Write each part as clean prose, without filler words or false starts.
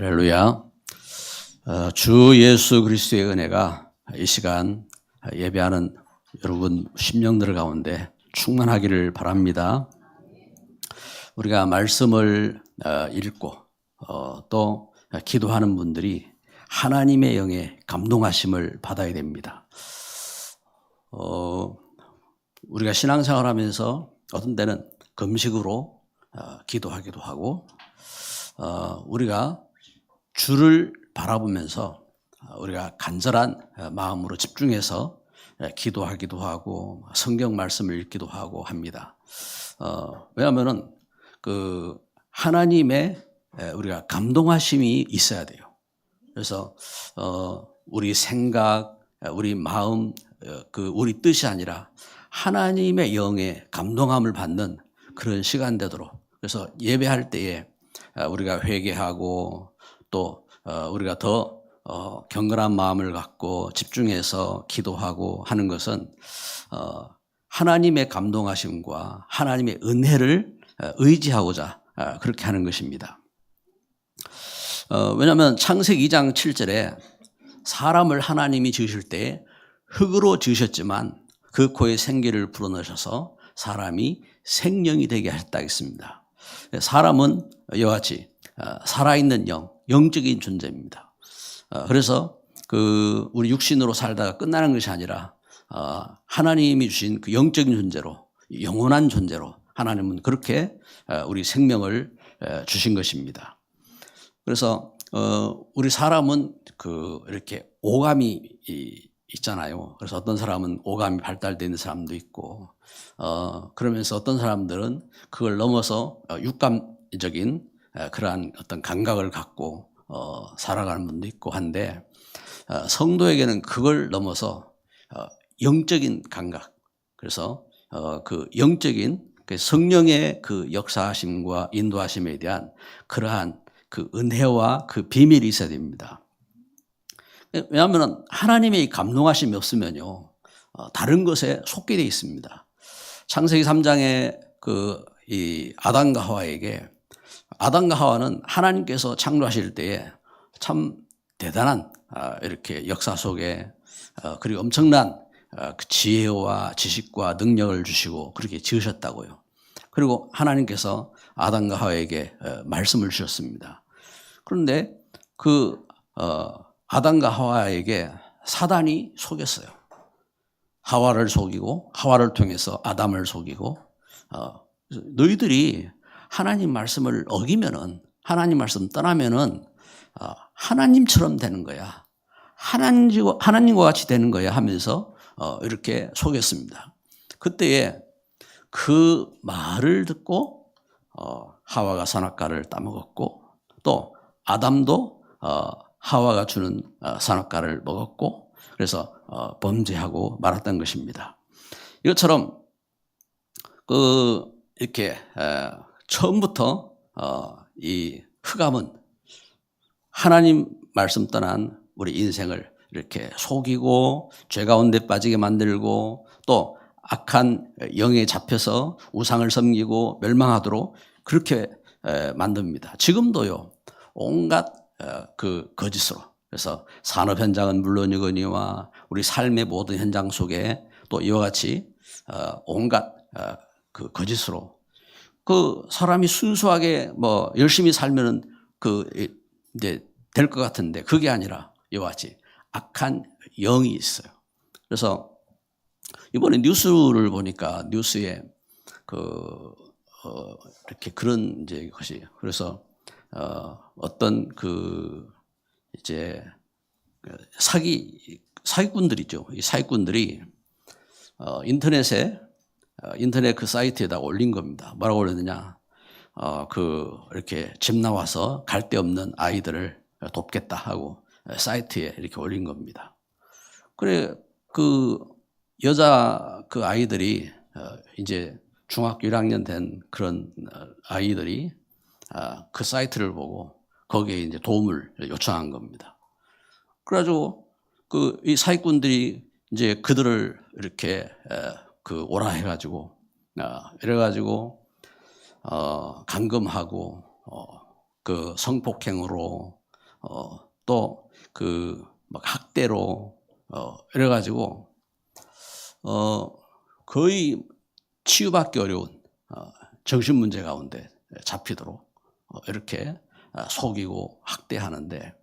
할렐루야. 주 예수 그리스도의 은혜가 이 시간 예배하는 여러분 심령들 가운데 충만하기를 바랍니다. 우리가 말씀을 읽고 또 기도하는 분들이 하나님의 영에 감동하심을 받아야 됩니다. 우리가 신앙생활하면서 어떤 때는 금식으로 기도하기도 하고 우리가 주를 바라보면서 우리가 간절한 마음으로 집중해서 기도하기도 하고 성경 말씀을 읽기도 하고 합니다. 왜냐하면은 그 하나님의 우리가 감동하심이 있어야 돼요. 그래서 우리 생각, 우리 마음, 우리 뜻이 아니라 하나님의 영에 감동함을 받는 그런 시간 되도록. 그래서 예배할 때에 우리가 회개하고 또 우리가 더 경건한 마음을 갖고 집중해서 기도하고 하는 것은 하나님의 감동하심과 하나님의 은혜를 의지하고자 그렇게 하는 것입니다. 왜냐하면 창세기 2장 7절에 사람을 하나님이 지으실 때 흙으로 지으셨지만 그 코에 생기를 불어넣으셔서 사람이 생명이 되게 하셨다 했습니다. 사람은 이와 같이 살아있는 영적인 존재입니다. 그래서 우리 육신으로 살다가 끝나는 것이 아니라 하나님이 주신 그 영적인 존재로, 영원한 존재로 하나님은 그렇게 우리 생명을 주신 것입니다. 그래서 우리 사람은 이렇게 오감이 있잖아요. 그래서 어떤 사람은 오감이 발달되어 있는 사람도 있고, 그러면서 어떤 사람들은 그걸 넘어서 육감적인 그러한 어떤 감각을 갖고 살아가는 분도 있고 한데, 성도에게는 그걸 넘어서 영적인 감각, 그래서 그 영적인 성령의 그 역사하심과 인도하심에 대한 그러한 그 은혜와 그 비밀이 있어야 됩니다. 왜냐하면 하나님의 감동하심이 없으면요, 다른 것에 속게 되어 있습니다. 창세기 3장에 이 아담과 하와에게, 아담과 하와는 하나님께서 창조하실 때에 참 대단한 이렇게 역사 속에 그리고 엄청난 그 지혜와 지식과 능력을 주시고 그렇게 지으셨다고요. 그리고 하나님께서 아담과 하와에게 말씀을 주셨습니다. 그런데 아담과 하와에게 사단이 속였어요. 하와를 속이고 하와를 통해서 아담을 속이고 너희들이 하나님 말씀을 어기면은, 하나님 말씀 떠나면은 하나님처럼 되는 거야. 하나님과 같이 되는 거야 하면서 이렇게 속였습니다. 그때에 그 말을 듣고 하와가 선악과를 따먹었고, 또 아담도 하와가 주는 선악과를 먹었고, 그래서 범죄하고 말았던 것입니다. 이것처럼 이렇게 처음부터 이 흑암은 하나님 말씀 떠난 우리 인생을 이렇게 속이고 죄 가운데 빠지게 만들고 또 악한 영에 잡혀서 우상을 섬기고 멸망하도록 그렇게 만듭니다. 지금도요, 온갖 그 거짓으로, 그래서 산업 현장은 물론이거니와 우리 삶의 모든 현장 속에 또 이와 같이 온갖 그 거짓으로 사람이 순수하게 열심히 살면은 이제 될 것 같은데 그게 아니라 이와 같이 악한 영이 있어요. 그래서 이번에 뉴스를 보니까 뉴스에 이렇게 그런 이제 것이, 그래서 어떤 이제 사기꾼들이죠. 이 사기꾼들이 인터넷 그 사이트에다 올린 겁니다. 뭐라고 올렸느냐? 이렇게 집 나와서 갈 데 없는 아이들을 돕겠다 하고 사이트에 이렇게 올린 겁니다. 그래, 여자 아이들이 이제 중학교 1학년 된 그런 아이들이 그 사이트를 보고 거기에 이제 도움을 요청한 겁니다. 그래가지고 이 사기꾼들이 이제 그들을 이렇게 오라 해가지고 감금하고 성폭행으로 또 막 학대로 이래가지고 거의 치유받기 어려운 정신 문제 가운데 잡히도록 이렇게 속이고 학대하는데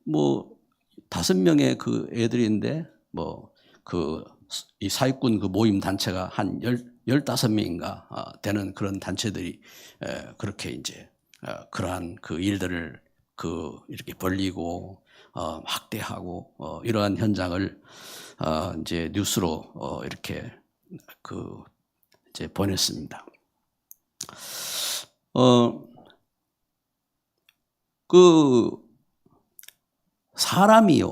뭐 5명의 그 애들인데 이 사익군 그 모임 단체가 한 15명인가 되는 그런 단체들이 그렇게 이제 그러한 그 일들을 이렇게 벌리고 학대하고 이러한 현장을 이제 뉴스로 이렇게 이제 보냈습니다. 사람이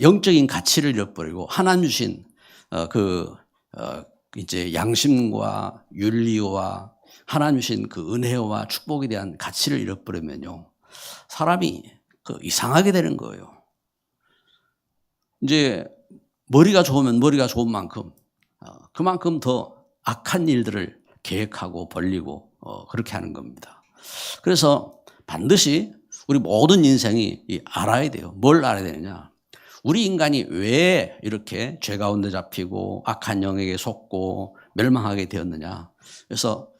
영적인 가치를 잃어버리고 하나님 주신 이제 양심과 윤리와 하나님 주신 그 은혜와 축복에 대한 가치를 잃어버리면요, 사람이 이상하게 되는 거예요. 이제 머리가 좋으면 머리가 좋은 만큼 그만큼 더 악한 일들을 계획하고 벌리고 그렇게 하는 겁니다. 그래서 반드시 우리 모든 인생이 알아야 돼요. 뭘 알아야 되느냐? 우리 인간이 왜 이렇게 죄 가운데 잡히고 악한 영에게 속고 멸망하게 되었느냐? 그래서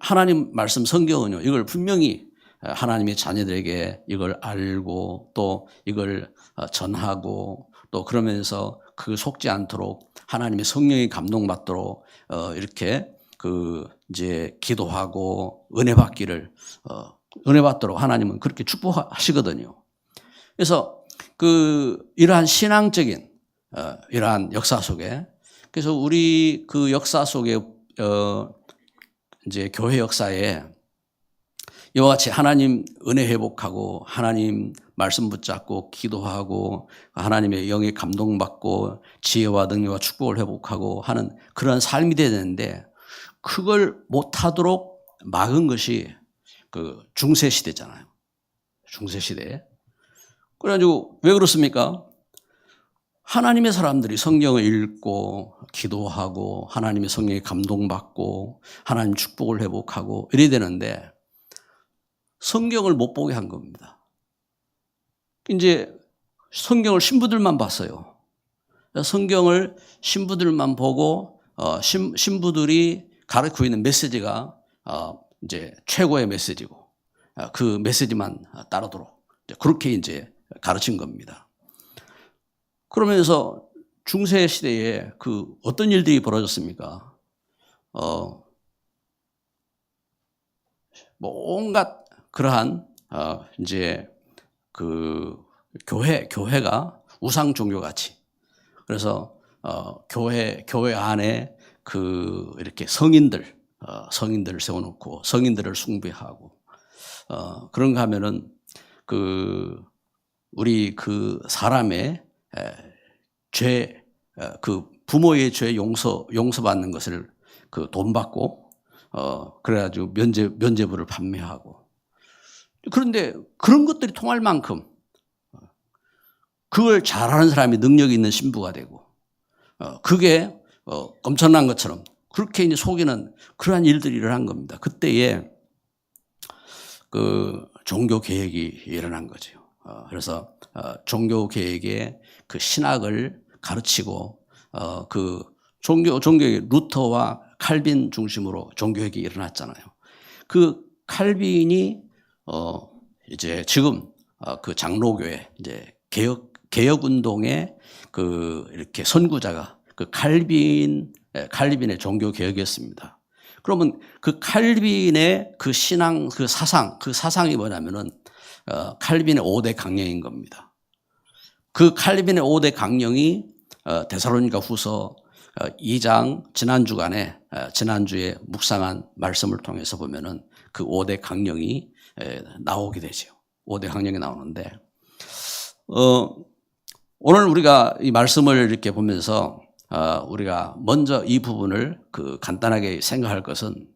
하나님 말씀 성경은요, 이걸 분명히 하나님의 자녀들에게 이걸 알고 또 이걸 전하고 또 그러면서 그 속지 않도록 하나님의 성령이 감동받도록 이렇게 이제 기도하고 은혜 받도록 하나님은 그렇게 축복하시거든요. 그래서 이러한 신앙적인 이러한 역사 속에, 그래서 우리 그 역사 속에 이제 교회 역사에 이와 같이 하나님 은혜 회복하고 하나님 말씀 붙잡고 기도하고 하나님의 영에 감동받고 지혜와 능력과 축복을 회복하고 하는 그런 삶이 돼야 되는데, 그걸 못하도록 막은 것이 중세 시대잖아요. 중세 시대. 그래가지고 왜 그렇습니까? 하나님의 사람들이 성경을 읽고 기도하고 하나님의 성령에 감동받고 하나님 축복을 회복하고 이래야 되는데 성경을 못 보게 한 겁니다. 이제 성경을 신부들만 봤어요. 성경을 신부들만 보고 신부들이 가르치고 있는 메시지가 이제 최고의 메시지고 그 메시지만 따르도록 그렇게 이제 가르친 겁니다. 그러면서 중세 시대에 어떤 일들이 벌어졌습니까? 뭐 온갖 그러한 이제 교회가 우상 종교 같이, 그래서 교회 안에 이렇게 성인들을 세워놓고 성인들을 숭배하고 그런가 하면은 우리 사람의 죄, 부모의 죄 용서받는 것을 돈 받고 그래가지고 면죄부를 판매하고, 그런데 그런 것들이 통할 만큼 그걸 잘하는 사람이 능력이 있는 신부가 되고 그게 엄청난 것처럼 그렇게 이제 속이는 그러한 일들이 일어난 겁니다. 그때에 종교 개혁이 일어난 거죠. 그래서 종교 개혁의 신학을 가르치고 종교의 루터와 칼빈 중심으로 종교개혁이 일어났잖아요. 칼빈이 이제 지금 장로교회 이제 개혁 운동의 이렇게 선구자가 칼빈의 종교 개혁이었습니다. 그러면 칼빈의 신앙 사상이 뭐냐면은 칼빈의 5대 강령인 겁니다. 칼빈의 5대 강령이 데살로니가 후서 2장 지난주에 묵상한 말씀을 통해서 보면은 5대 강령이 나오게 되죠. 5대 강령이 나오는데, 오늘 우리가 이 말씀을 이렇게 보면서 우리가 먼저 이 부분을 간단하게 생각할 것은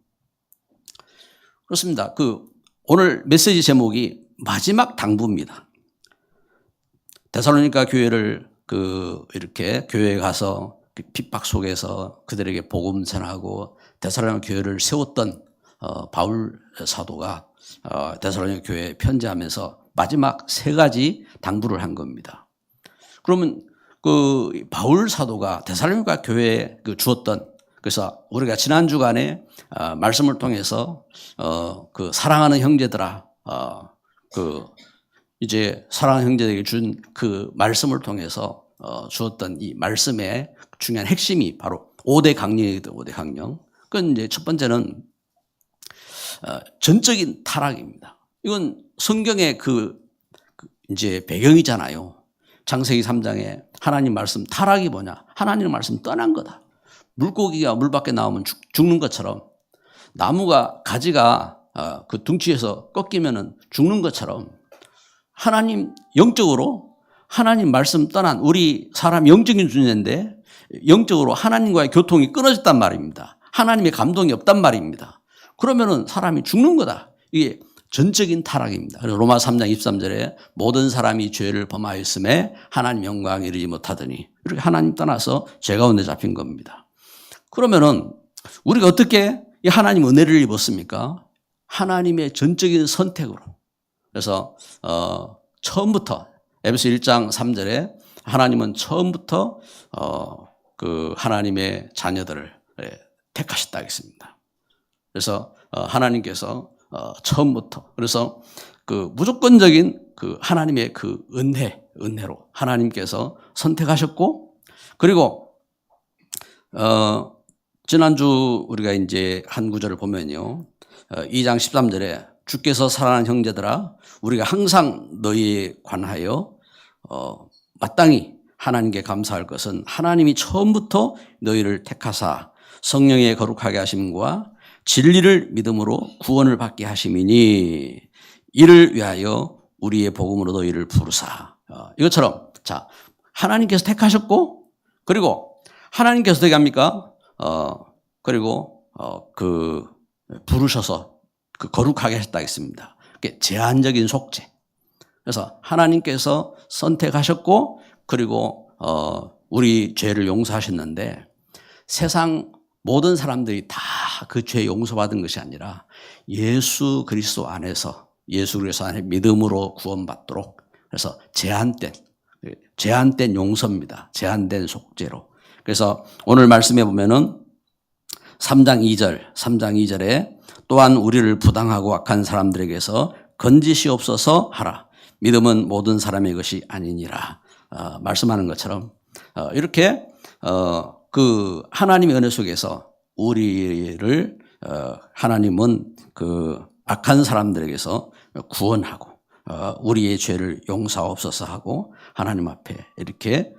그렇습니다. 오늘 메시지 제목이 마지막 당부입니다. 데살로니가 교회를 이렇게 교회에 가서 핍박 속에서 그들에게 복음 전하고 데살로니가 교회를 세웠던 바울 사도가 데살로니가 교회에 편지하면서 마지막 3가지 당부를 한 겁니다. 그러면 그 바울 사도가 데살로니가 교회에 주었던, 그래서 우리가 지난 주간에 말씀을 통해서 그 사랑하는 형제들아, 이제 사랑하는 형제들에게 준 그 말씀을 통해서 주었던 이 말씀의 중요한 핵심이 바로 5대 강령이거든요. 5대 강령. 그건 이제 첫 번째는 전적인 타락입니다. 이건 성경의 이제 배경이잖아요. 창세기 3장에 하나님 말씀, 타락이 뭐냐? 하나님 말씀 떠난 거다. 물고기가 물 밖에 나오면 죽는 것처럼, 나무가 가지가 그 둥치에서 꺾이면은 죽는 것처럼, 하나님 영적으로 하나님 말씀 떠난, 우리 사람 영적인 존재인데 영적으로 하나님과의 교통이 끊어졌단 말입니다. 하나님의 감동이 없단 말입니다. 그러면은 사람이 죽는 거다. 이게 전적인 타락입니다. 그래서 로마 3장 23절에 모든 사람이 죄를 범하였음에 하나님 영광에 이르지 못하더니, 이렇게 하나님 떠나서 죄 가운데 잡힌 겁니다. 그러면은 우리가 어떻게 이 하나님 은혜를 입었습니까? 하나님의 전적인 선택으로. 그래서 처음부터 에베소 1장 3절에 하나님은 처음부터 그 하나님의 자녀들을 택하셨다 했습니다. 그래서 하나님께서 처음부터, 그래서 그 무조건적인 그 하나님의 그 은혜로 하나님께서 선택하셨고, 그리고 지난주 우리가 이제 한 구절을 보면요, 2장 13절에 주께서 사랑하는 형제들아 우리가 항상 너희에 관하여 마땅히 하나님께 감사할 것은 하나님이 처음부터 너희를 택하사 성령의 거룩하게 하심과 진리를 믿음으로 구원을 받게 하심이니 이를 위하여 우리의 복음으로 너희를 부르사. 이것처럼, 자, 하나님께서 택하셨고, 그리고 하나님께서 어떻게 합니까? 그리고 부르셔서 그 거룩하게 하셨다 했습니다. 그게 제한적인 속죄. 그래서 하나님께서 선택하셨고, 그리고 우리 죄를 용서하셨는데, 세상 모든 사람들이 다 그 죄 용서받은 것이 아니라 예수 그리스도 안에서, 예수 그리스도 안에 믿음으로 구원받도록, 그래서 제한된 용서입니다. 제한된 속죄로. 그래서 오늘 말씀해 보면은 3장 2절에 또한 우리를 부당하고 악한 사람들에게서 건지시옵소서 하라. 믿음은 모든 사람의 것이 아니니라. 말씀하는 것처럼 이렇게 그 하나님의 은혜 속에서 우리를 하나님은 그 악한 사람들에게서 구원하고 우리의 죄를 용서하옵소서 하고 하나님 앞에 이렇게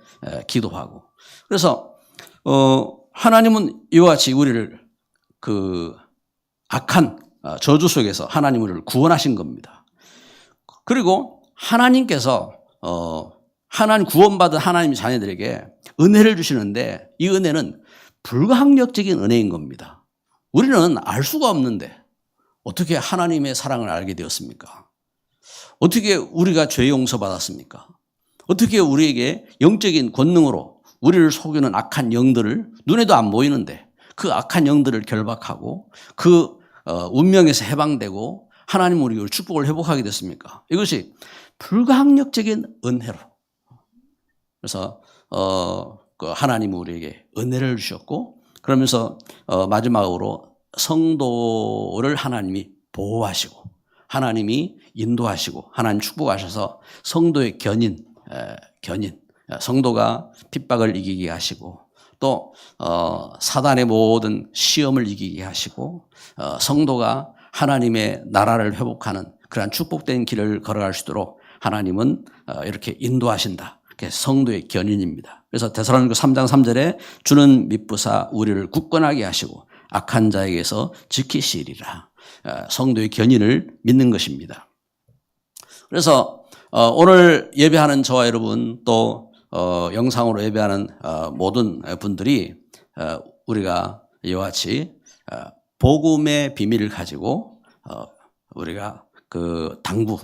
기도하고, 그래서 하나님은 이와 같이 우리를 그 악한 저주 속에서 하나님 우리를 구원하신 겁니다. 그리고 하나님께서 하나님 구원받은 하나님의 자녀들에게 은혜를 주시는데, 이 은혜는 불가항력적인 은혜인 겁니다. 우리는 알 수가 없는데 어떻게 하나님의 사랑을 알게 되었습니까? 어떻게 우리가 죄 용서받았습니까? 어떻게 우리에게 영적인 권능으로 우리를 속이는 악한 영들을, 눈에도 안 보이는데 그 악한 영들을 결박하고 그 운명에서 해방되고 하나님 우리 축복을 회복하게 됐습니까? 이것이 불가항력적인 은혜로. 그래서 그 하나님은 우리에게 은혜를 주셨고, 그러면서 마지막으로 성도를 하나님이 보호하시고 하나님이 인도하시고 하나님 축복하셔서 성도의 견인, 성도가 핍박을 이기게 하시고, 또 사단의 모든 시험을 이기게 하시고, 성도가 하나님의 나라를 회복하는 그러한 축복된 길을 걸어갈 수 있도록 하나님은 이렇게 인도하신다. 그게 성도의 견인입니다. 그래서 데살로니가 3장 3절에 주는 미쁘사 우리를 굳건하게 하시고 악한 자에게서 지키시리라. 성도의 견인을 믿는 것입니다. 그래서 오늘 예배하는 저와 여러분, 또 영상으로 예배하는 모든 분들이 우리가 이와 같이 복음의 비밀을 가지고 우리가 그 당부,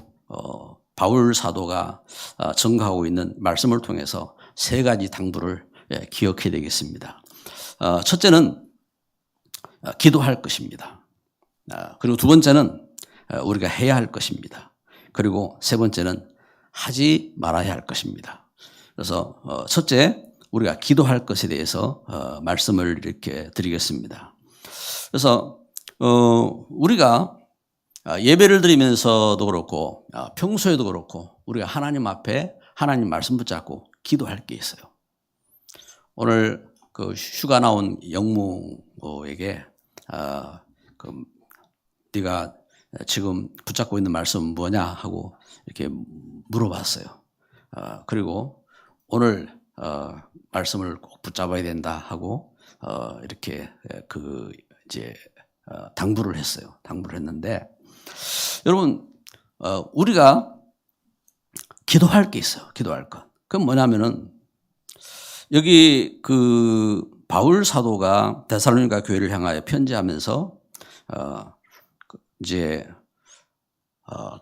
바울 사도가 증거하고 있는 말씀을 통해서 3가지 당부를 기억해야 되겠습니다. 첫째는 기도할 것입니다. 그리고 두 번째는 우리가 해야 할 것입니다. 그리고 세 번째는 하지 말아야 할 것입니다. 그래서 첫째, 우리가 기도할 것에 대해서 말씀을 이렇게 드리겠습니다. 그래서 우리가 예배를 드리면서도 그렇고 평소에도 그렇고 우리가 하나님 앞에 하나님 말씀 붙잡고 기도할 게 있어요. 오늘 그 휴가 나온 영무에게 네가 지금 붙잡고 있는 말씀은 뭐냐 하고 이렇게 물어봤어요. 그리고 오늘 말씀을 꼭 붙잡아야 된다 하고 이렇게 이제 당부를 했어요. 당부를 했는데 여러분 우리가 기도할 게 있어요. 기도할 것. 그건 뭐냐면은 여기 바울 사도가 데살로니가 교회를 향하여 편지하면서 이제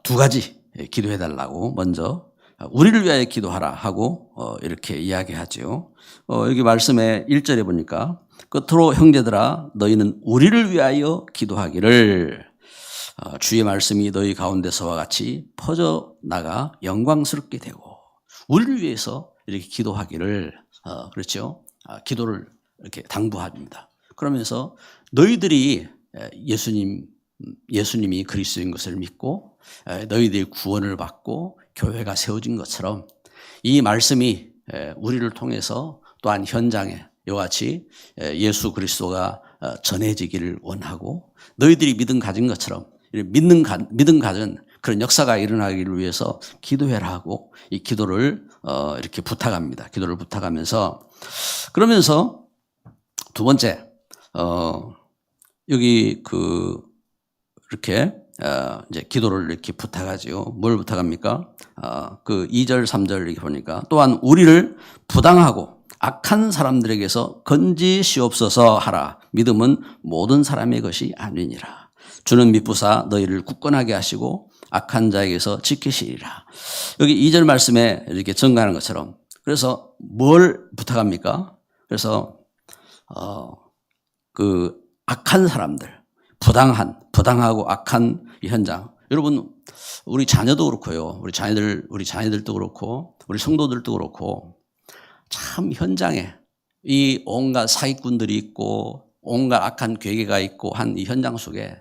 두 가지 기도해 달라고 먼저 우리를 위하여 기도하라 하고 이렇게 이야기하죠. 여기 말씀에 1절에 보니까 끝으로 형제들아 너희는 우리를 위하여 기도하기를 주의 말씀이 너희 가운데서와 같이 퍼져나가 영광스럽게 되고 우리를 위해서 이렇게 기도하기를 그렇죠. 기도를 이렇게 당부합니다. 그러면서 너희들이 예수님이 그리스도인 것을 믿고 너희들이 구원을 받고 교회가 세워진 것처럼 이 말씀이 우리를 통해서 또한 현장에 이와 같이 예수 그리스도가 전해지기를 원하고 너희들이 믿음 가진 것처럼 믿음 가진 그런 역사가 일어나기를 위해서 기도해라 하고 이 기도를 이렇게 부탁합니다. 기도를 부탁하면서 그러면서 두 번째 여기 이렇게 이제 기도를 이렇게 부탁하지요. 뭘 부탁합니까? 2절, 3절 이렇게 보니까 또한 우리를 부당하고 악한 사람들에게서 건지시옵소서 하라. 믿음은 모든 사람의 것이 아니니라. 주는 미쁘사 너희를 굳건하게 하시고 악한 자에게서 지키시리라. 여기 2절 말씀에 이렇게 증가하는 것처럼 그래서 뭘 부탁합니까? 그래서 악한 사람들, 부당하고 악한 이 현장. 여러분, 우리 자녀도 그렇고요. 우리 자녀들도 그렇고, 우리 성도들도 그렇고, 참 현장에 이 온갖 사기꾼들이 있고, 온갖 악한 괴계가 있고 한 이 현장 속에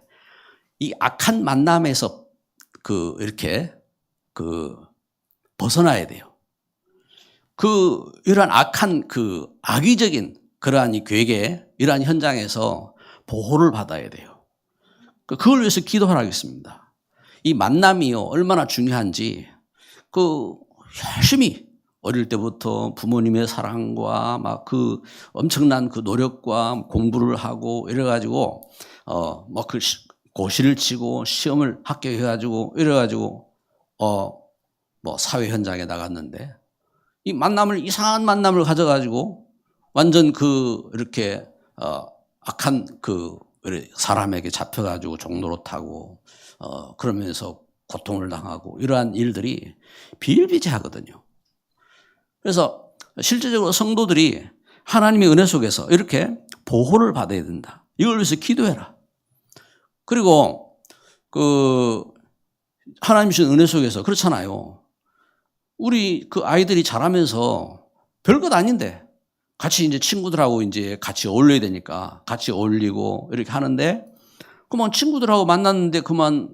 이 악한 만남에서 이렇게 벗어나야 돼요. 이러한 악한 악의적인 그러한 이 괴계, 이러한 현장에서 보호를 받아야 돼요. 그걸 위해서 기도하라겠습니다. 이 만남이요, 얼마나 중요한지, 열심히 어릴 때부터 부모님의 사랑과 엄청난 노력과 공부를 하고 이래가지고, 고시를 치고 시험을 합격해가지고 이래가지고, 사회 현장에 나갔는데, 이 이상한 만남을 가져가지고 완전 이렇게, 악한 사람에게 잡혀가지고 종노릇하고 그러면서 고통을 당하고 이러한 일들이 비일비재하거든요. 그래서 실제적으로 성도들이 하나님의 은혜 속에서 이렇게 보호를 받아야 된다. 이걸 위해서 기도해라. 그리고 하나님 주신 은혜 속에서 그렇잖아요. 우리 아이들이 자라면서 별것 아닌데 같이 이제 친구들하고 이제 같이 어울려야 되니까 같이 어울리고 이렇게 하는데 그만 친구들하고 만났는데 그만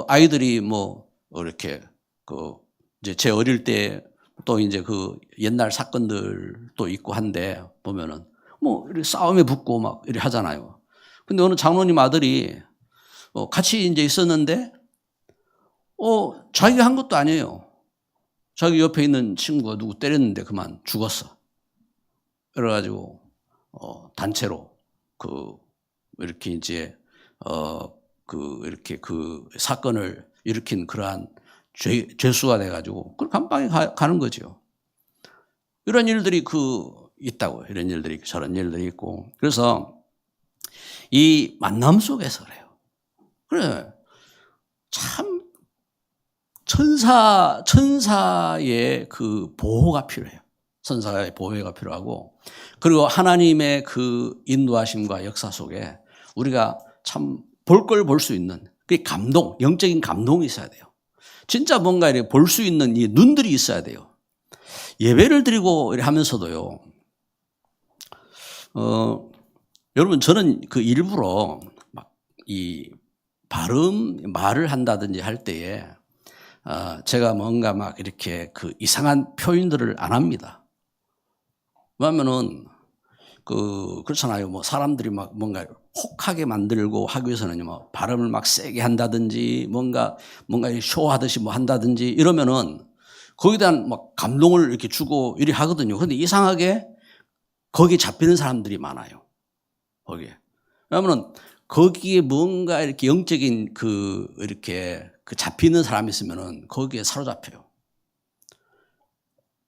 아이들이 이렇게 이제 제 어릴 때 또 이제 옛날 사건들도 있고 한데 보면은 이렇게 싸움에 붙고 막 이렇게 하잖아요. 근데 어느 장로님 아들이 같이 이제 있었는데 자기가 한 것도 아니에요. 자기 옆에 있는 친구가 누구 때렸는데 그만 죽었어. 그래가지고 단체로 이렇게 이제 이렇게 사건을 일으킨 그러한 죄수가 돼가지고 그걸 감방에 가는 거죠. 이런 일들이 있다고요. 이런 일들이 저런 일들이 있고 그래서 이 만남 속에서 그래요. 그래 참 천사의 보호가 필요해요. 천사의 보호가 필요하고 그리고 하나님의 인도하심과 역사 속에 우리가 참 볼 걸 볼 수 있는 그 감동, 영적인 감동이 있어야 돼요. 진짜 뭔가 이렇게 볼 수 있는 이 눈들이 있어야 돼요. 예배를 드리고 이렇게 하면서도요. 여러분 저는 그 일부러 막 이 말을 한다든지 할 때에 제가 뭔가 막 이렇게 그 이상한 표현들을 안 합니다. 왜냐면은 그렇잖아요. 뭐 사람들이 막 뭔가 혹하게 만들고 하기 위해서는 뭐 발음을 막 세게 한다든지 뭔가 쇼하듯이 뭐 한다든지 이러면은 거기에 대한 막 감동을 이렇게 주고 이리 하거든요. 그런데 이상하게 거기에 잡히는 사람들이 많아요. 거기에. 왜냐면은 거기에 뭔가 이렇게 영적인 이렇게 잡히는 사람이 있으면은 거기에 사로잡혀요.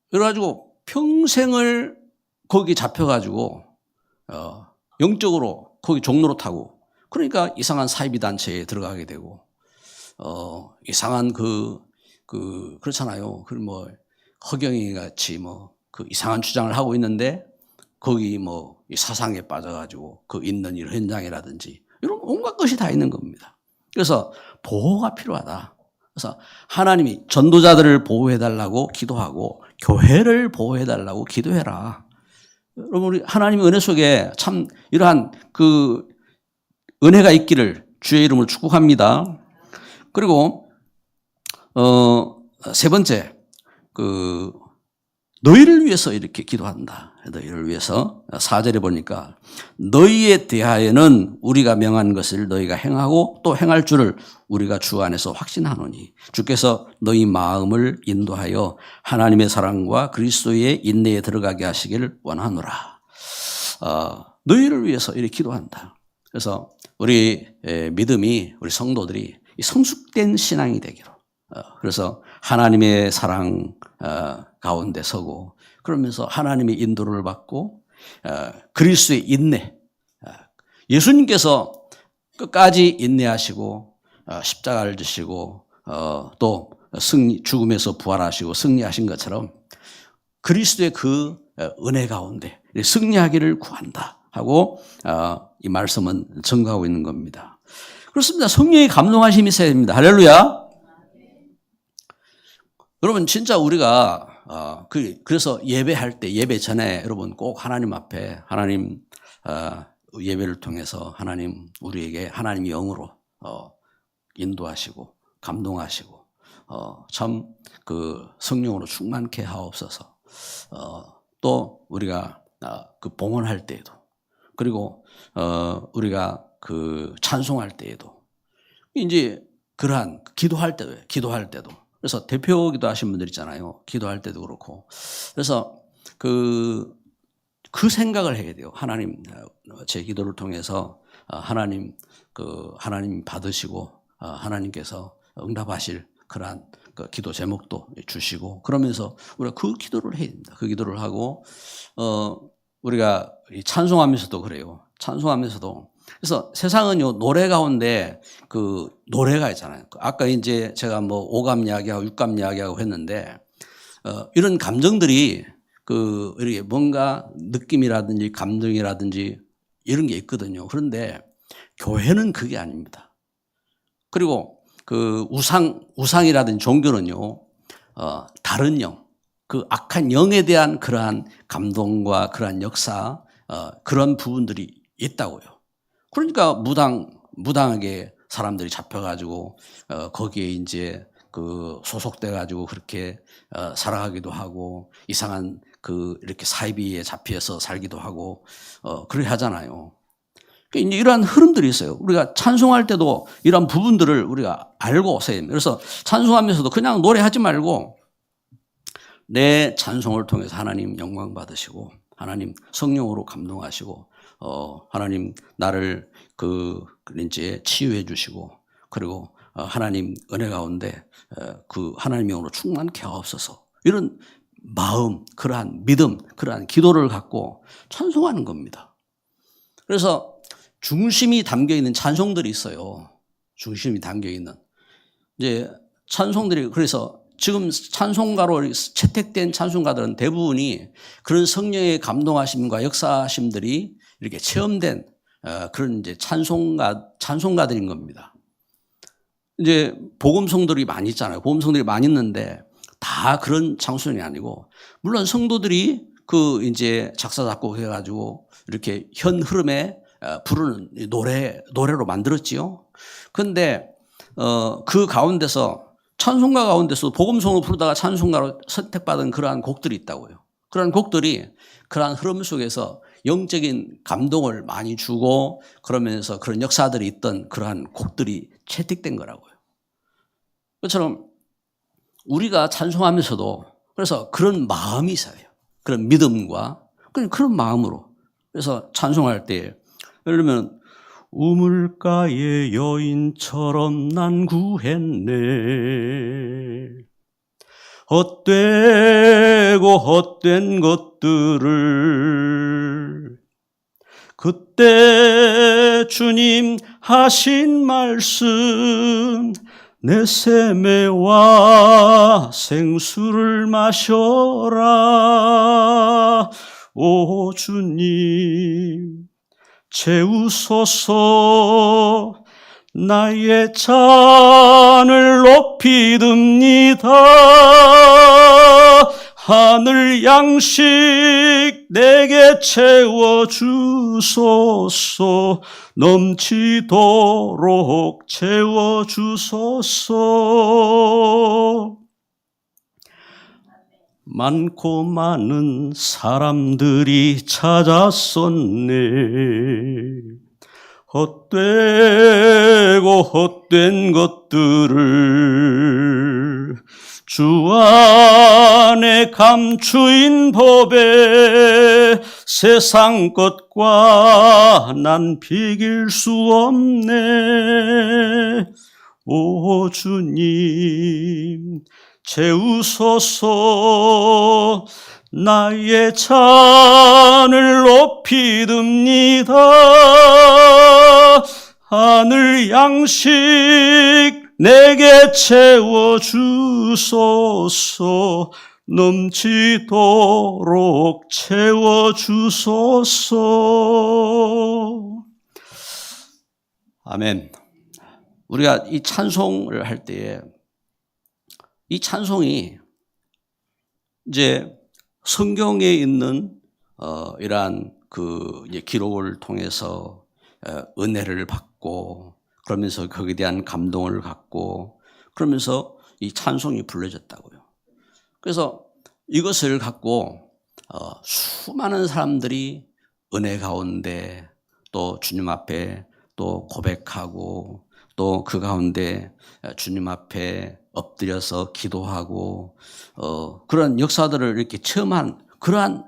그래가지고 평생을 거기 잡혀가지고 영적으로 거기 종로로 타고 그러니까 이상한 사이비 단체에 들어가게 되고 이상한 그렇잖아요. 뭐 허경이 같이 뭐 그 이상한 주장을 하고 있는데 거기 뭐 사상에 빠져가지고 그 있는 일 현장이라든지 이런 온갖 것이 다 있는 겁니다. 그래서 보호가 필요하다. 그래서 하나님이 전도자들을 보호해달라고 기도하고 교회를 보호해달라고 기도해라. 여러분 우리 하나님의 은혜 속에 참 이러한 그 은혜가 있기를 주의 이름으로 축복합니다. 그리고 세 번째 너희를 위해서 이렇게 기도한다. 너희를 위해서 4절에 보니까 너희에 대하여는 우리가 명한 것을 너희가 행하고 또 행할 줄을 우리가 주 안에서 확신하노니 주께서 너희 마음을 인도하여 하나님의 사랑과 그리스도의 인내에 들어가게 하시기를 원하노라. 너희를 위해서 이렇게 기도한다. 그래서 우리 믿음이 우리 성도들이 성숙된 신앙이 되기로 그래서 하나님의 사랑 가운데 서고 그러면서 하나님의 인도를 받고 그리스도의 인내 예수님께서 끝까지 인내하시고 십자가를 지시고 또 죽음에서 부활하시고 승리하신 것처럼 그리스도의 그 은혜 가운데 승리하기를 구한다 하고 이 말씀은 증거하고 있는 겁니다. 그렇습니다. 성령의 감동하심이 있어야 됩니다. 할렐루야. 여러분 진짜 우리가 그래서 예배할 때 예배 전에 여러분 꼭 하나님 앞에 하나님 예배를 통해서 하나님 우리에게 하나님의 영으로 인도하시고 감동하시고 참 그 성령으로 충만케 하옵소서. 또 우리가 그 봉헌할 때에도 그리고 우리가 그 찬송할 때에도 이제 그러한 기도할 때도 그래서 대표기도 하신 분들 있잖아요. 기도할 때도 그렇고. 그래서 그 생각을 해야 돼요. 하나님, 제 기도를 통해서 하나님 받으시고 하나님께서 응답하실 그러한 그 기도 제목도 주시고 그러면서 우리가 그 기도를 해야 됩니다. 그 기도를 하고, 우리가 찬송하면서도 그래요. 찬송하면서도. 그래서 세상은요, 노래 가운데 그 노래가 있잖아요. 아까 이제 제가 뭐 오감 이야기하고 육감 이야기하고 했는데, 이런 감정들이 이렇게 뭔가 느낌이라든지 감정이라든지 이런 게 있거든요. 그런데 교회는 그게 아닙니다. 그리고 그 우상이라든지 종교는요, 다른 영, 그 악한 영에 대한 그러한 감동과 그러한 역사, 그런 부분들이 있다고요. 그러니까 무당하게 사람들이 잡혀가지고, 거기에 이제 그 소속돼가지고 그렇게, 살아가기도 하고, 이상한 이렇게 사이비에 잡혀서 살기도 하고, 그렇게 하잖아요. 그러니까 이러한 흐름들이 있어요. 우리가 찬송할 때도 이런 부분들을 우리가 알고 써야 됩니다. 그래서 찬송하면서도 그냥 노래하지 말고 내 찬송을 통해서 하나님 영광 받으시고 하나님 성령으로 감동하시고 하나님 나를 이제 치유해 주시고 그리고 하나님 은혜 가운데 그 하나님의 영으로 충만케 하옵소서. 이런 마음, 그러한 믿음, 그러한 기도를 갖고 찬송하는 겁니다. 그래서 중심이 담겨 있는 찬송들이 있어요. 중심이 담겨 있는. 이제 찬송들이 그래서 지금 찬송가로 채택된 찬송가들은 대부분이 그런 성령의 감동하심과 역사하심들이 이렇게 체험된 그런 이제 찬송가들인 겁니다. 이제 복음성들이 많이 있잖아요. 복음성들이 많이 있는데 다 그런 찬송이 아니고, 물론 성도들이 그 이제 작사 작곡해가지고 이렇게 현 흐름에 부르는 노래로 만들었지요. 그런데 그 가운데서 찬송가 가운데서 복음성을 부르다가 찬송가로 선택받은 그러한 곡들이 있다고요. 그러한 곡들이 그러한 흐름 속에서 영적인 감동을 많이 주고 그러면서 그런 역사들이 있던 그러한 곡들이 채택된 거라고요. 그것처럼 우리가 찬송하면서도 그래서 그런 마음이 있어요. 그런 믿음과 그런 마음으로. 그래서 찬송할 때 예를 들면 우물가의 여인처럼 난 구했네. 헛되고 헛된 것들을 그때 주님 하신 말씀 내 세매와 생수를 마셔라. 오 주님 채우소서. 나의 잔을 높이 듭니다. 하늘 양식 내게 채워주소서. 넘치도록 채워주소서. 많고 많은 사람들이 찾았었네. 헛되고 헛된 것들을 주 안에 감추인 법에 세상 것과 난 비길 수 없네. 오 주님 채우소서. 나의 잔을 높이 듭니다. 하늘 양식 내게 채워주소서. 넘치도록 채워주소서. 아멘. 우리가 이 찬송을 할 때에 이 찬송이 이제 성경에 있는 이러한 그 이제 기록을 통해서 은혜를 받고 그러면서 거기에 대한 감동을 갖고 그러면서 이 찬송이 불려졌다고요. 그래서 이것을 갖고 수많은 사람들이 은혜 가운데 또 주님 앞에 또 고백하고 또 그 가운데 주님 앞에 엎드려서 기도하고 그런 역사들을 이렇게 체험한 그러한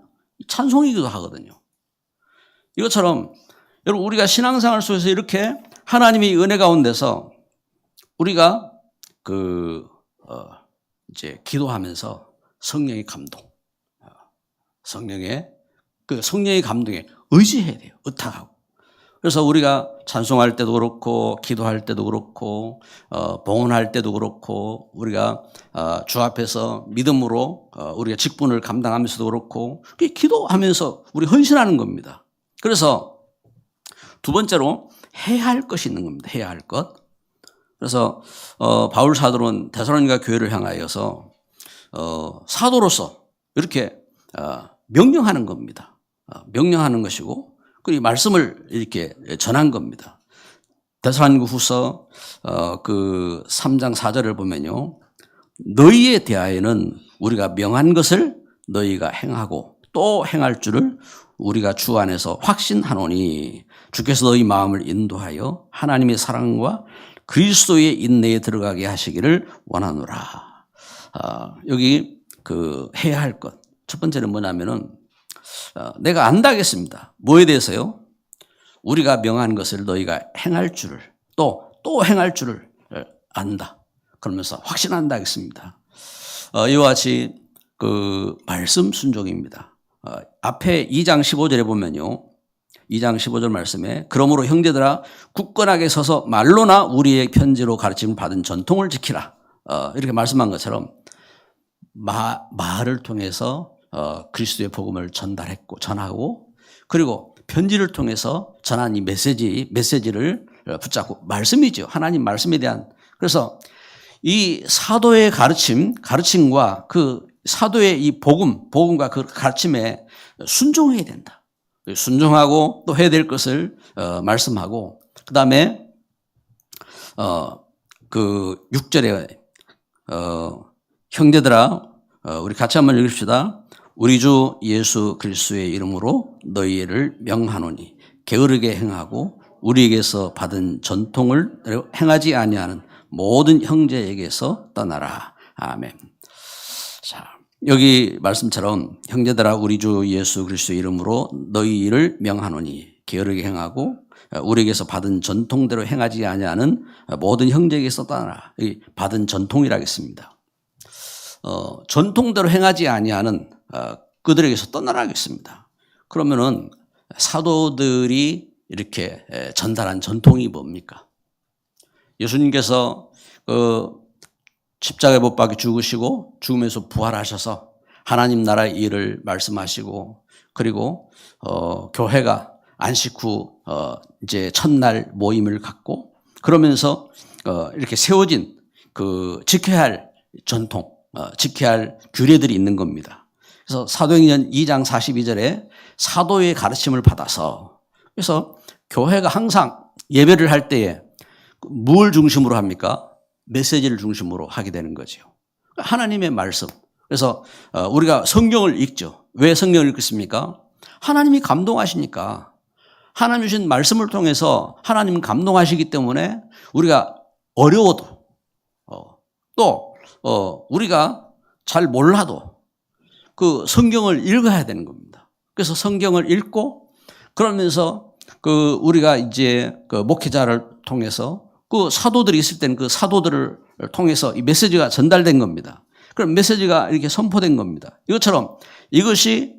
찬송이기도 하거든요. 이것처럼 여러분 우리가 신앙생활 속에서 이렇게 하나님의 은혜 가운데서 우리가 이제 기도하면서 성령의 감동, 성령의 감동에 의지해야 돼요. 의탁하고. 그래서 우리가 찬송할 때도 그렇고 기도할 때도 그렇고 봉헌할 때도 그렇고 우리가 주 앞에서 믿음으로 우리가 직분을 감당하면서도 그렇고 기도하면서 우리 헌신하는 겁니다. 그래서 두 번째로 해야 할 것이 있는 겁니다. 해야 할 것. 그래서 바울 사도는 데살로니가 교회를 향하여서 사도로서 이렇게 명령하는 겁니다. 명령하는 것이고 그 말씀을 이렇게 전한 겁니다. 데살로니가후서 그 3장 4절을 보면요. 너희에 대하여는 우리가 명한 것을 너희가 행하고 또 행할 줄을 우리가 주 안에서 확신하노니 주께서 너희 마음을 인도하여 하나님의 사랑과 그리스도의 인내에 들어가게 하시기를 원하노라. 여기 그 해야 할 것. 첫 번째는 뭐냐면은 내가 안다겠습니다. 뭐에 대해서요? 우리가 명한 것을 너희가 행할 줄을 또 행할 줄을 안다. 그러면서 확신한다 하겠습니다. 이와 같이 그 말씀 순종입니다. 앞에 2장 15절에 보면요. 2장 15절 말씀에 그러므로 형제들아 굳건하게 서서 말로나 우리의 편지로 가르침을 받은 전통을 지키라. 이렇게 말씀한 것처럼 말을 통해서 그리스도의 복음을 전하고 그리고 편지를 통해서 전한 이 메시지를 붙잡고 말씀이죠. 하나님 말씀에 대한. 그래서 이 사도의 가르침과 그 사도의 이 복음과 그 가르침에 순종해야 된다. 순종하고 또 해야 될 것을 말씀하고, 그 다음에 그 6절에 형제들아, 우리 같이 한번 읽읍시다. 우리 주 예수 그리스도의 이름으로 너희를 명하노니 게으르게 행하고 우리에게서 받은 전통을 행하지 아니하는 모든 형제에게서 떠나라. 아멘. 자, 여기 말씀처럼 형제들아 우리 주 예수 그리스도의 이름으로 너희를 명하노니 게으르게 행하고 우리에게서 받은 전통대로 행하지 아니하는 모든 형제에게서 떠나라. 받은 전통이라겠습니다. 전통대로 행하지 아니하는 그들에게서 떠나라겠습니다. 그러면은 사도들이 이렇게 전달한 전통이 뭡니까? 예수님께서 그 십자가에 못 박혀 죽으시고 죽으면서 부활하셔서 하나님 나라의 일을 말씀하시고, 그리고 교회가 안식 후 이제 첫날 모임을 갖고, 그러면서 이렇게 세워진 그 지켜야 할 전통, 지켜야 할 규례들이 있는 겁니다. 그래서 사도행전 2장 42절에 사도의 가르침을 받아서, 그래서 교회가 항상 예배를 할 때에 뭘 중심으로 합니까? 메시지를 중심으로 하게 되는 거죠. 하나님의 말씀. 그래서 우리가 성경을 읽죠. 왜 성경을 읽습니까? 하나님이 감동하시니까. 하나님 주신 말씀을 통해서 하나님 감동하시기 때문에 우리가 어려워도 또 우리가 잘 몰라도 그 성경을 읽어야 되는 겁니다. 그래서 성경을 읽고, 그러면서 그 우리가 이제 그 목회자를 통해서 그 사도들이 있을 때는 그 사도들을 통해서 이 메시지가 전달된 겁니다. 그럼 메시지가 이렇게 선포된 겁니다. 이것처럼 이것이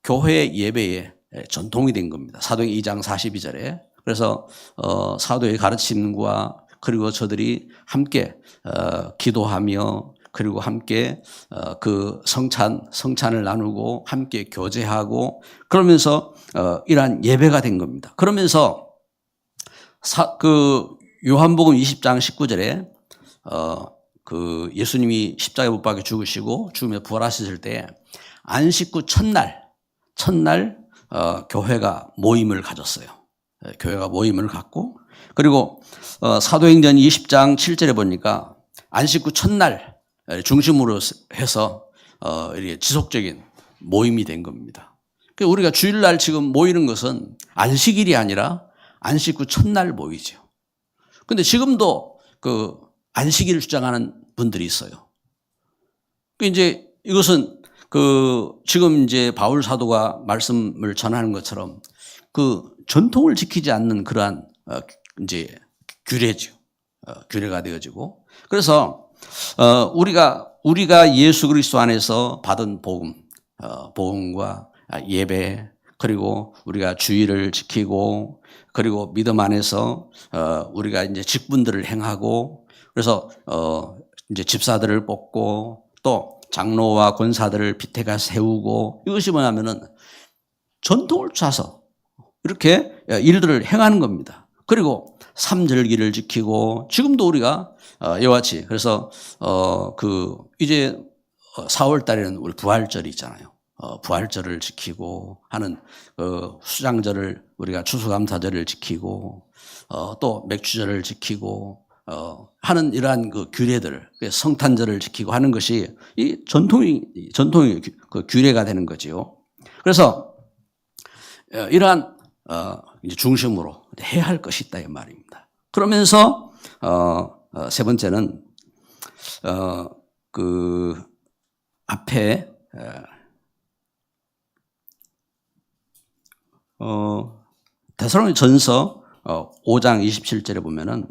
교회의 예배의 전통이 된 겁니다. 사도행 2장 42절에. 그래서 사도의 가르침과, 그리고 저들이 함께 기도하며, 그리고 함께 그 성찬을 나누고 함께 교제하고, 그러면서 이러한 예배가 된 겁니다. 그러면서 그 요한복음 20장 19절에 그 예수님이 십자가에 못 박혀 죽으시고 죽음에 부활하셨을 때 안식 후 첫날 교회가 모임을 가졌어요. 교회가 모임을 갖고, 그리고 사도행전 20장 7절에 보니까 안식 후 첫날 중심으로 해서 이렇게 지속적인 모임이 된 겁니다. 그러니까 우리가 주일날 지금 모이는 것은 안식일이 아니라 안식 후 첫날 모이죠. 근데 지금도 그 안식일을 주장하는 분들이 있어요. 이제 이것은 그 지금 이제 바울 사도가 말씀을 전하는 것처럼 그 전통을 지키지 않는 그러한 이제 규례죠. 규례가 되어지고, 그래서 우리가 예수 그리스도 안에서 받은 복음과 예배, 그리고 우리가 주의를 지키고, 그리고 믿음 안에서 우리가 이제 직분들을 행하고, 그래서 이제 집사들을 뽑고 또 장로와 권사들을 빗대가 세우고, 이것이 뭐냐면은 전통을 짜서 이렇게 일들을 행하는 겁니다. 그리고 삼절기를 지키고, 지금도 우리가 이와 같이, 그래서 그 이제 4월 달에는 우리 부활절이 있잖아요. 부활절을 지키고 하는 수장절을, 우리가 추수감사절을 지키고 또 맥주절을 지키고 하는 이러한 그 규례들, 성탄절을 지키고 하는 것이 이 전통이 그 규례가 되는 거지요. 그래서 이러한 이제 중심으로 해야 할 것이 있다 이 말입니다. 그러면서 세 번째는 그 앞에 데살로니가전서 5장 27절에 보면은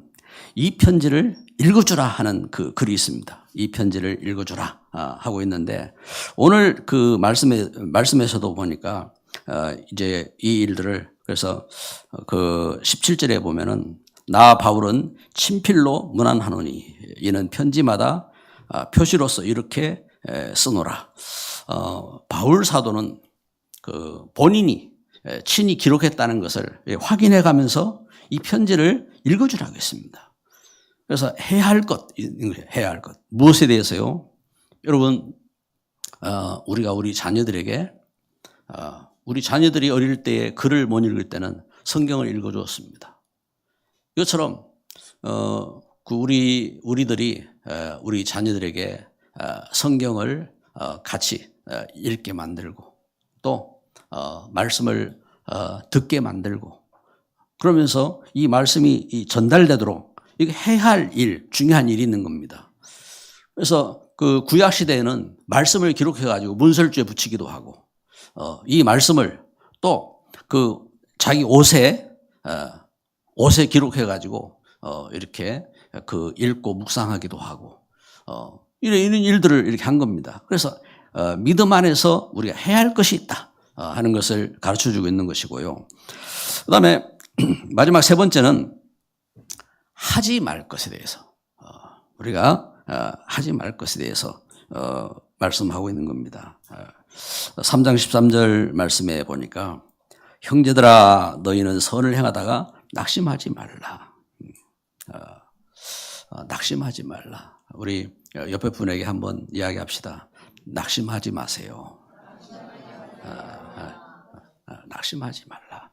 이 편지를 읽어주라 하는 그 글이 있습니다. 이 편지를 읽어주라 하고 있는데, 오늘 그 말씀에서도 보니까 이제 이 일들을, 그래서 그 17절에 보면은 나 바울은 친필로 문안하노니 이는 편지마다 표시로서 이렇게 쓰노라. 바울 사도는 그 본인이 친히 기록했다는 것을 확인해 가면서 이 편지를 읽어주라고 했습니다. 그래서 해야 할 것, 해야 할 것. 무엇에 대해서요? 여러분, 우리가 우리 자녀들에게, 우리 자녀들이 어릴 때에 글을 못 읽을 때는 성경을 읽어주었습니다. 이것처럼, 우리들이 우리 자녀들에게 성경을 같이 읽게 만들고 또 말씀을 듣게 만들고 그러면서 이 말씀이 전달되도록 이게 해야 할 일, 중요한 일이 있는 겁니다. 그래서 그 구약 시대에는 말씀을 기록해 가지고 문설주에 붙이기도 하고 이 말씀을 또 그 자기 옷에 기록해 가지고 이렇게 그 읽고 묵상하기도 하고 이런 일들을 이렇게 한 겁니다. 그래서 믿음 안에서 우리가 해야 할 것이 있다 하는 것을 가르쳐 주고 있는 것이고요. 그다음에 마지막 세 번째는 하지 말 것에 대해서 우리가 하지 말 것에 대해서 말씀하고 있는 겁니다. 3장 13절 말씀에 보니까 형제들아 너희는 선을 행하다가 낙심하지 말라. 낙심하지 말라. 우리 옆에 분에게 한번 이야기합시다. 낙심하지 마세요. 낙심하지 말라.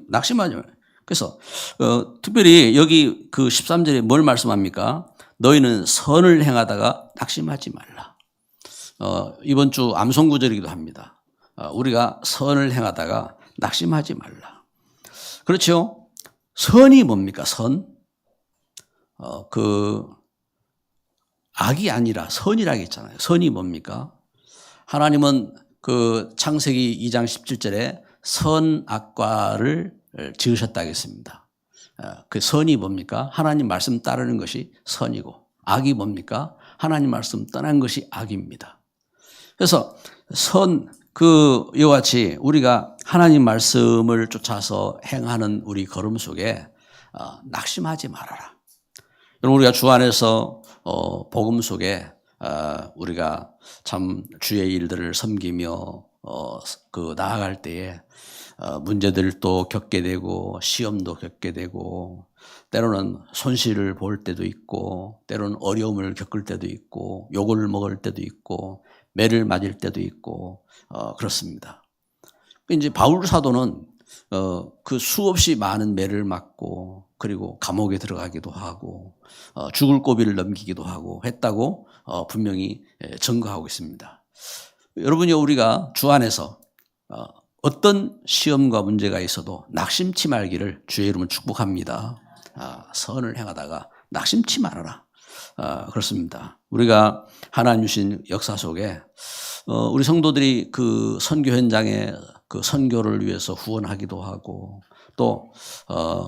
낙심하지 말라. 그래서 특별히 여기 그 13절에 뭘 말씀합니까? 너희는 선을 행하다가 낙심하지 말라. 이번 주 암송 구절이기도 합니다. 우리가 선을 행하다가 낙심하지 말라. 그렇죠? 선이 뭡니까? 선? 악이 아니라 선이라고 했잖아요. 선이 뭡니까? 하나님은 그 창세기 2장 17절에 선악과를 지으셨다고 했습니다. 그 선이 뭡니까? 하나님 말씀 따르는 것이 선이고 악이 뭡니까? 하나님 말씀 떠난 것이 악입니다. 그래서 이와 같이 우리가 하나님 말씀을 쫓아서 행하는 우리 걸음 속에 낙심하지 말아라. 여러분 우리가 주 안에서 복음 속에 우리가 참 주의 일들을 섬기며 나아갈 때에 문제들도 겪게 되고 시험도 겪게 되고 때로는 손실을 볼 때도 있고 때로는 어려움을 겪을 때도 있고 욕을 먹을 때도 있고 매를 맞을 때도 있고 그렇습니다. 이제 바울 사도는 그 수없이 많은 매를 맞고 그리고 감옥에 들어가기도 하고 죽을 고비를 넘기기도 하고 했다고 분명히 증거하고 있습니다. 여러분이 우리가 주 안에서 어떤 시험과 문제가 있어도 낙심치 말기를 주의 이름으로 축복합니다. 선을 행하다가 낙심치 말아라. 그렇습니다. 우리가 하나님 주신 역사 속에 우리 성도들이 그 선교 현장에 그 선교를 위해서 후원하기도 하고 또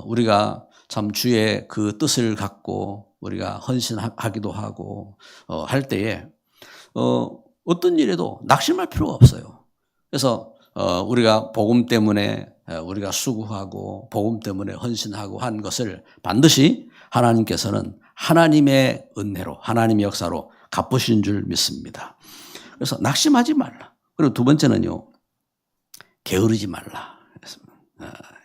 우리가 참 주의 그 뜻을 갖고 우리가 헌신하기도 하고 할 때에 어떤 일에도 낙심할 필요가 없어요. 그래서 우리가 복음 때문에 우리가 수고하고 복음 때문에 헌신하고 한 것을 반드시 하나님께서는 하나님의 은혜로 하나님의 역사로 갚으신 줄 믿습니다. 그래서 낙심하지 말라. 그리고 두 번째는요. 게으르지 말라.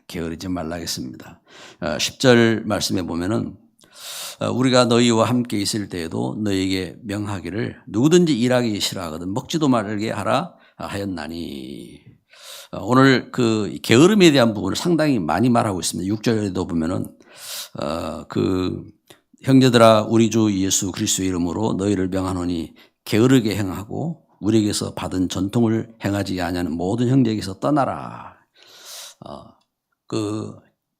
게으르지 말라 했습니다. 10절 말씀에 보면은 우리가 너희와 함께 있을 때에도 너희에게 명하기를 누구든지 일하기 싫어하거든 먹지도 말게 하라 하였나니. 오늘 그 게으름에 대한 부분을 상당히 많이 말하고 있습니다. 6절에도 보면은 그 형제들아 우리 주 예수 그리스도의 이름으로 너희를 명하노니 게으르게 행하고 우리에게서 받은 전통을 행하지 아니하는 모든 형제에게서 떠나라.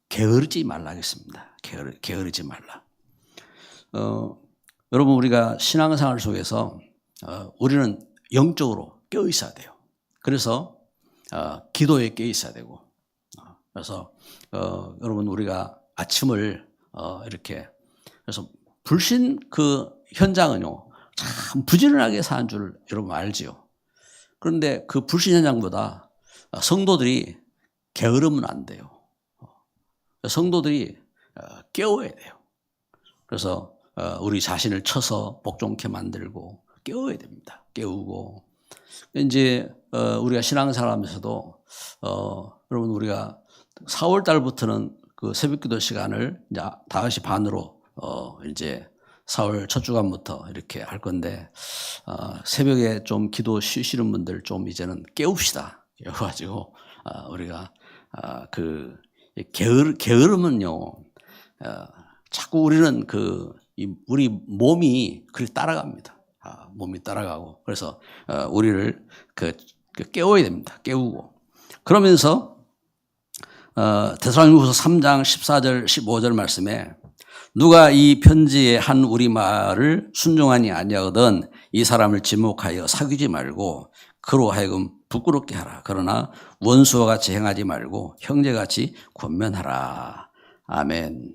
게으르지 말라 하겠습니다. 게으르지 말라. 여러분 우리가 신앙생활 속에서 우리는 영적으로 깨어 있어야 돼요. 그래서 기도에 깨어 있어야 되고 그래서 여러분 우리가 아침을 이렇게 그래서 불신 그 현장은요 참 부지런하게 사는 줄 여러분 알지요. 그런데 그 불신 현장보다 성도들이 게으르면 안 돼요. 성도들이 깨워야 돼요. 그래서 우리 자신을 쳐서 복종케 만들고 깨워야 됩니다. 깨우고 이제 우리가 신앙생활하면서도 여러분 우리가 4월 달부터는 그 새벽기도 시간을 이제 5시 반으로 이제 4월 첫 주간부터 이렇게 할 건데 새벽에 좀 기도 쉬시는 분들 좀 이제는 깨웁시다. 깨워가지고 우리가 그 게으름은요 자꾸 우리는 우리 몸이 그렇게 따라갑니다. 몸이 따라가고 그래서 우리를 깨워야 됩니다. 깨우고 그러면서 데살로니가후서 3장 14절 15절 말씀에 누가 이 편지에 한 우리 말을 순종하니 아니하거든 이 사람을 지목하여 사귀지 말고 그로 하여금 부끄럽게 하라. 그러나 원수와 같이 행하지 말고 형제같이 권면하라. 아멘.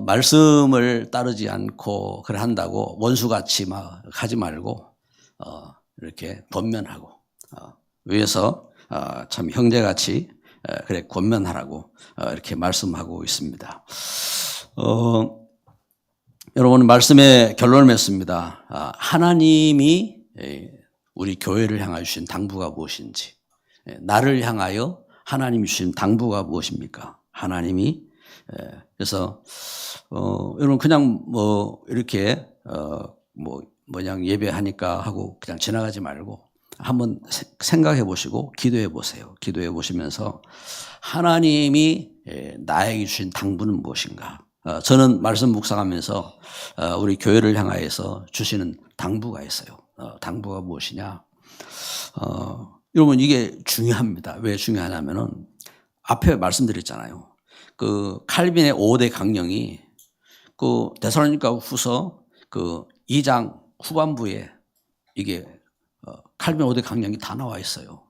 말씀을 따르지 않고 그래 한다고 원수같이 막 하지 말고 이렇게 권면하고 위에서 참 형제같이 그래 권면하라고 이렇게 말씀하고 있습니다. 여러분 말씀의 결론을 맺습니다. 하나님이 우리 교회를 향하여 주신 당부가 무엇인지, 나를 향하여 하나님이 주신 당부가 무엇입니까? 하나님이 그래서 여러분 그냥 뭐 이렇게 그냥 예배하니까 하고 그냥 지나가지 말고 한번 생각해 보시고 기도해 보세요. 기도해 보시면서 하나님이 나에게 주신 당부는 무엇인가? 저는 말씀 묵상하면서 우리 교회를 향하여서 주시는 당부가 있어요. 당부가 무엇이냐? 여러분 이게 중요합니다. 왜 중요하냐면은 앞에 말씀드렸잖아요. 그 칼빈의 5대 강령이 그 데살로니가후서 2장 후반부에 이게 칼빈 5대 강령이 다 나와 있어요.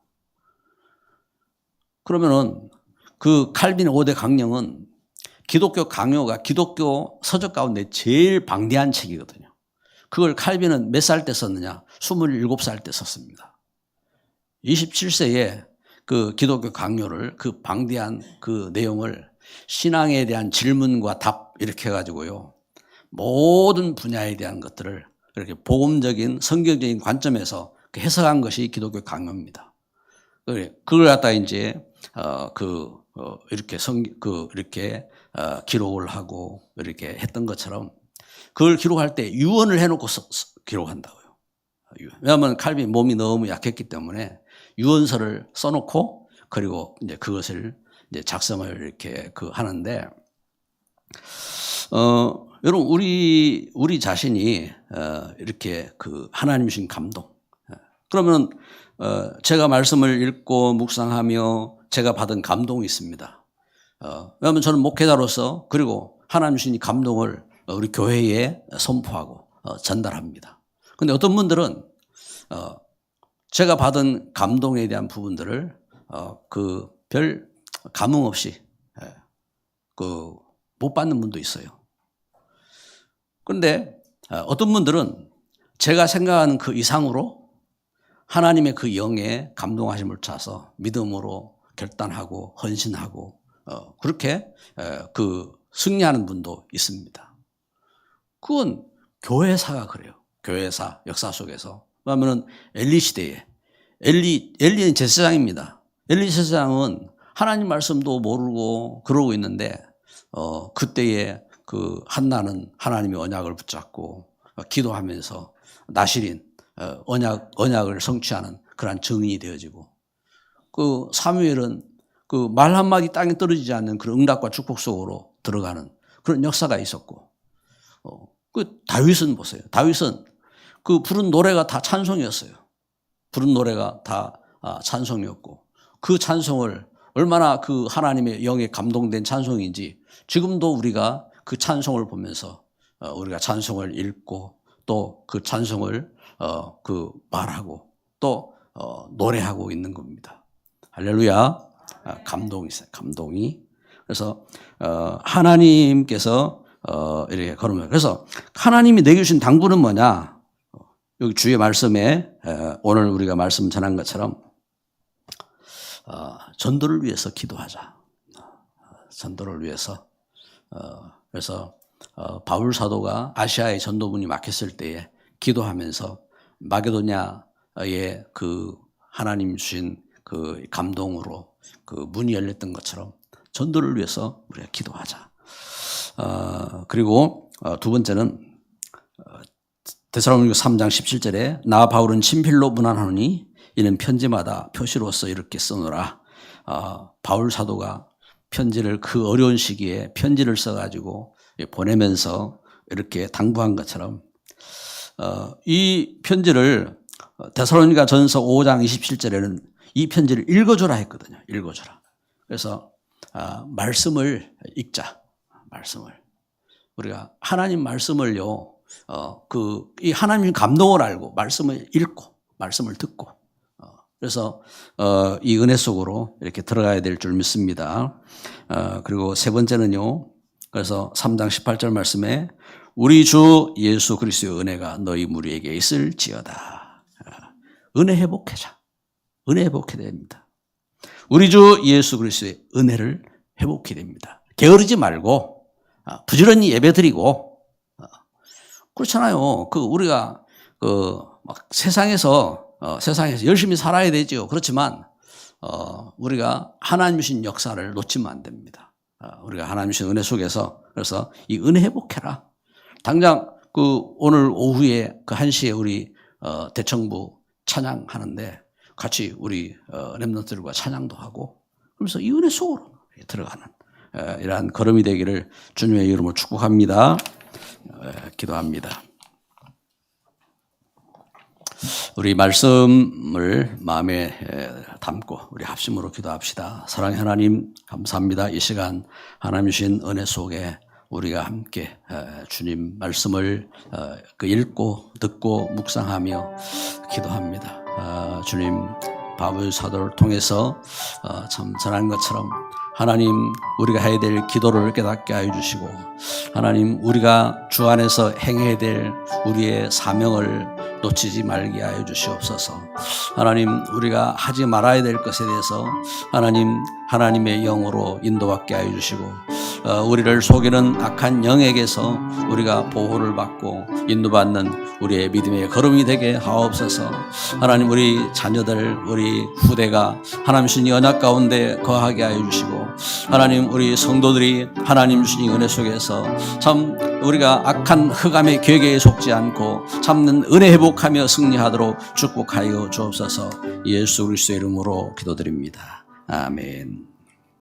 그러면은 그 칼빈 5대 강령은 기독교 강요가 기독교 서적 가운데 제일 방대한 책이거든요. 그걸 칼빈은 몇 살 때 썼느냐? 27살 때 썼습니다. 27세에 그 기독교 강요를 그 방대한 그 내용을 신앙에 대한 질문과 답 이렇게 해가지고요. 모든 분야에 대한 것들을 이렇게 복음적인 성경적인 관점에서 해석한 것이 기독교 강요입니다. 그걸 갖다 이제 이렇게 이렇게 기록을 하고 이렇게 했던 것처럼 그걸 기록할 때 유언을 해놓고 기록한다고요. 왜냐하면 칼빈 몸이 너무 약했기 때문에 유언서를 써놓고 그리고 이제 그것을 이제 작성을 이렇게 하는데 여러분 우리 자신이 이렇게 하나님 주신 감동. 그러면 제가 말씀을 읽고 묵상하며 제가 받은 감동이 있습니다. 왜냐하면 저는 목회자로서 그리고 하나님 주신 감동을 우리 교회에 선포하고 전달합니다. 그런데 어떤 분들은 제가 받은 감동에 대한 부분들을 별 감흥 없이 못 받는 분도 있어요. 그런데 어떤 분들은 제가 생각하는 그 이상으로 하나님의 그 영에 감동하심을 차서 믿음으로 결단하고 헌신하고 그렇게 승리하는 분도 있습니다. 그건 교회사가 그래요. 교회사 역사 속에서. 왜냐하면 엘리 시대에 엘리는 제사장입니다. 엘리 제사장은 하나님 말씀도 모르고 그러고 있는데 그때에 한나는 하나님의 언약을 붙잡고 기도하면서 나실인 언약을 성취하는 그러한 증인이 되어지고 사무엘은 말 한마디 땅에 떨어지지 않는 그런 응답과 축복 속으로 들어가는 그런 역사가 있었고 다윗은 보세요. 다윗은 부른 노래가 다 찬송이었어요. 부른 노래가 다 찬송이었고 그 찬송을 얼마나 하나님의 영에 감동된 찬송인지 지금도 우리가 그 찬송을 보면서 우리가 찬송을 읽고 또 그 찬송을 말하고 또 노래하고 있는 겁니다. 할렐루야. 감동이 있어요. 감동이. 그래서 하나님께서 이렇게 걸으면 그래서 하나님이 내게 주신 당부는 뭐냐? 여기 주의 말씀에 오늘 우리가 말씀 전한 것처럼 전도를 위해서 기도하자. 전도를 위해서. 그래서 바울 사도가 아시아의 전도문이 막혔을 때에 기도하면서 마게도냐 그 하나님 주신 그 감동으로 그 문이 열렸던 것처럼 전도를 위해서 우리가 기도하자. 그리고 두 번째는 데살로니가 3장 17절에 나 바울은 친필로 문안하노니 이는 편지마다 표시로서 이렇게 써놓으라. 바울 사도가 편지를 그 어려운 시기에 편지를 써가지고 보내면서 이렇게 당부한 것처럼 이 편지를 데살로니가 전서 5장 27절에는 이 편지를 읽어줘라 했거든요. 읽어줘라. 그래서 말씀을 읽자. 말씀을. 우리가 하나님 말씀을요. 이 하나님 감동을 알고 말씀을 읽고 말씀을 듣고 그래서 이 은혜 속으로 이렇게 들어가야 될 줄 믿습니다. 그리고 세 번째는요. 그래서 3장 18절 말씀에 우리 주 예수 그리스도의 은혜가 너희 무리에게 있을지어다. 은혜 회복하자. 은혜 회복해야 됩니다. 우리 주 예수 그리스도의 은혜를 회복해야 됩니다. 게으르지 말고 부지런히 예배드리고 그렇잖아요. 우리가 막 세상에서 열심히 살아야 되죠. 그렇지만 우리가 하나님 주신 역사를 놓치면 안 됩니다. 우리가 하나님 주신 은혜 속에서 그래서 이 은혜 회복해라. 당장 오늘 오후에 1시에 우리 대청부 찬양하는데 같이 우리 렘넌트들과 찬양도 하고 그러면서 이 은혜 속으로 들어가는 이러한 걸음이 되기를 주님의 이름으로 축복합니다. 기도합니다. 우리 말씀을 마음에 담고 우리 합심으로 기도합시다. 사랑의 하나님 감사합니다. 이 시간 하나님 주신 은혜 속에 우리가 함께 주님 말씀을 읽고 듣고 묵상하며 기도합니다. 주님 바울 사도를 통해서 참 전한 것처럼 하나님 우리가 해야 될 기도를 깨닫게 하여 주시고 하나님 우리가 주 안에서 행해야 될 우리의 사명을 놓치지 말게 하여 주시옵소서. 하나님 우리가 하지 말아야 될 것에 대해서 하나님의 영으로 인도받게 하여 주시고 우리를 속이는 악한 영에게서 우리가 보호를 받고 인도받는 우리의 믿음의 걸음이 되게 하옵소서. 하나님 우리 자녀들 우리 후대가 하나님 주신 언약 가운데 거하게 하여 주시고 하나님 우리 성도들이 하나님 주신 은혜 속에서 참 우리가 악한 흑암의 괴계에 속지 않고 참는 은혜 회복하며 승리하도록 축복하여 주옵소서. 예수 그리스도의 이름으로 기도드립니다. 아멘.